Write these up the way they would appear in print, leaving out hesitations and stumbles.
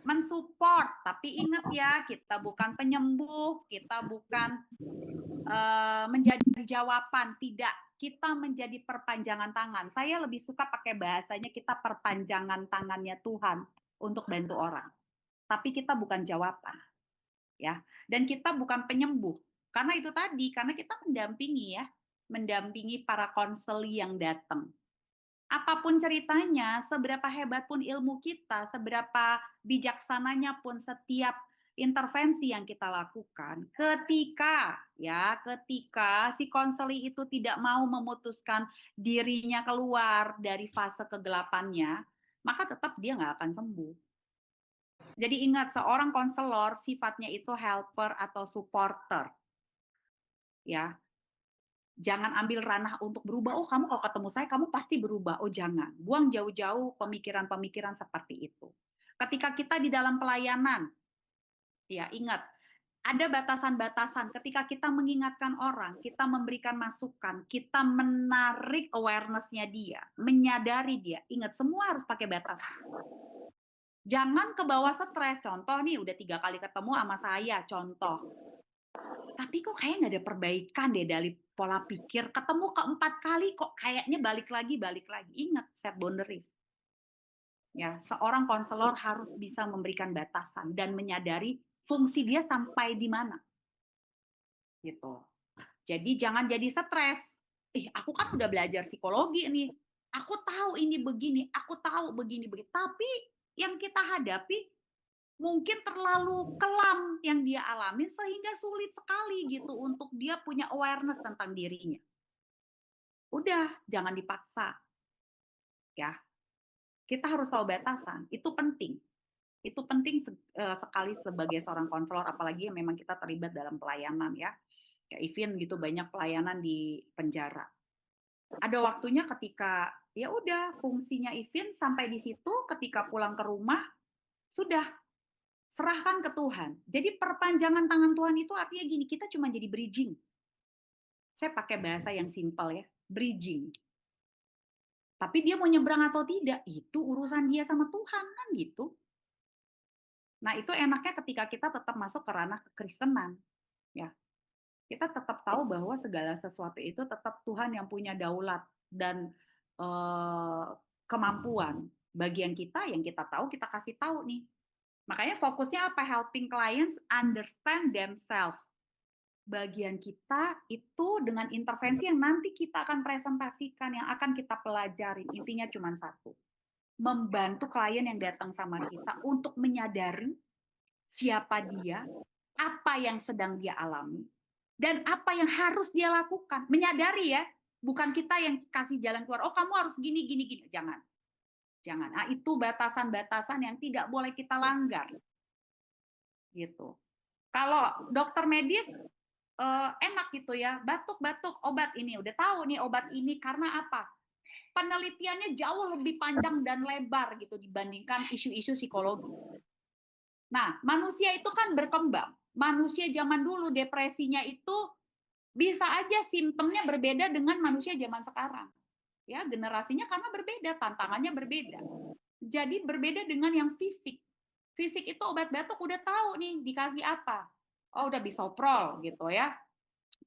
mensupport, tapi ingat ya, kita bukan penyembuh, kita bukan menjadi jawaban, tidak. Kita menjadi perpanjangan tangan. Saya lebih suka pakai bahasanya kita perpanjangan tangannya Tuhan untuk bantu orang. Tapi kita bukan jawaban, ya. Dan kita bukan penyembuh. Karena itu tadi, karena kita mendampingi ya, mendampingi para konseli yang datang. Apapun ceritanya, seberapa hebat pun ilmu kita, seberapa bijaksananya pun setiap intervensi yang kita lakukan, ketika si konseli itu tidak mau memutuskan dirinya keluar dari fase kegelapannya, maka tetap dia nggak akan sembuh. Jadi ingat, seorang konselor sifatnya itu helper atau supporter. Ya, jangan ambil ranah untuk berubah. Oh, kamu kalau ketemu saya, kamu pasti berubah. Oh, jangan. Buang jauh-jauh pemikiran-pemikiran seperti itu. Ketika kita di dalam pelayanan, ya ingat, ada batasan-batasan. Ketika kita mengingatkan orang, kita memberikan masukan, kita menarik awareness-nya dia, menyadari dia. Ingat, semua harus pakai batasan. Jangan ke bawah stres. Contoh nih, udah 3 kali ketemu sama saya, contoh. Tapi kok kayak nggak ada perbaikan deh dari pola pikir. Ketemu ke-4 kali kok kayaknya balik lagi. Ingat, set boundaries. Ya, seorang konselor harus bisa memberikan batasan dan menyadari fungsi dia sampai di mana. Gitu. Jadi jangan jadi stres. Aku kan udah belajar psikologi nih. Aku tahu ini begini, aku tahu begini. Tapi yang kita hadapi mungkin terlalu kelam yang dia alami sehingga sulit sekali gitu untuk dia punya awareness tentang dirinya. Udah, jangan dipaksa. Ya. Kita harus tahu batasan, itu penting. Itu penting sekali sebagai seorang konselor, apalagi yang memang kita terlibat dalam pelayanan ya. Kayak even gitu banyak pelayanan di penjara. Ada waktunya ketika ya udah fungsinya even sampai di situ, ketika pulang ke rumah sudah serahkan ke Tuhan. Jadi perpanjangan tangan Tuhan itu artinya gini, kita cuma jadi bridging. Saya pakai bahasa yang simpel ya, bridging. Tapi dia mau nyebrang atau tidak, itu urusan dia sama Tuhan kan gitu. Nah, itu enaknya ketika kita tetap masuk ke ranah kekristenan. Ya. Kita tetap tahu bahwa segala sesuatu itu tetap Tuhan yang punya daulat dan kemampuan. Bagian kita yang kita tahu, kita kasih tahu nih. Makanya fokusnya apa? Helping clients understand themselves. Bagian kita itu dengan intervensi yang nanti kita akan presentasikan, yang akan kita pelajari. Intinya cuma satu. Membantu klien yang datang sama kita untuk menyadari siapa dia, apa yang sedang dia alami, dan apa yang harus dia lakukan. Menyadari ya, bukan kita yang kasih jalan keluar. Oh, kamu harus gini, gini, gini. Jangan. Jangan. Nah, itu batasan-batasan yang tidak boleh kita langgar. Gitu. Kalau dokter medis enak gitu ya, batuk-batuk obat ini, udah tahu nih obat ini karena apa? Penelitiannya jauh lebih panjang dan lebar gitu dibandingkan isu-isu psikologis. Nah, manusia itu kan berkembang. Manusia zaman dulu depresinya itu bisa aja simptomnya berbeda dengan manusia zaman sekarang. Ya, generasinya karena berbeda, tantangannya berbeda. Jadi berbeda dengan yang fisik. Fisik itu obat batuk udah tahu nih dikasih apa. Oh, udah bisoprol gitu ya.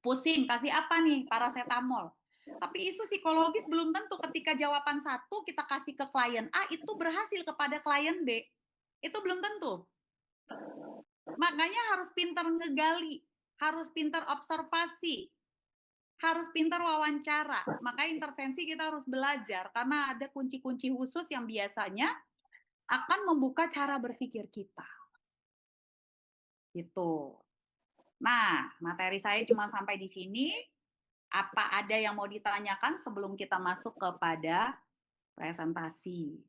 Pusing, kasih apa nih? Paracetamol. Tapi isu psikologis belum tentu ketika jawaban satu kita kasih ke klien A itu berhasil kepada klien B. Itu belum tentu. Makanya harus pintar ngegali, harus pintar observasi, harus pintar wawancara. Maka intervensi kita harus belajar karena ada kunci-kunci khusus yang biasanya akan membuka cara berpikir kita. Gitu. Nah, materi saya cuma sampai di sini. Apa ada yang mau ditanyakan sebelum kita masuk kepada presentasi?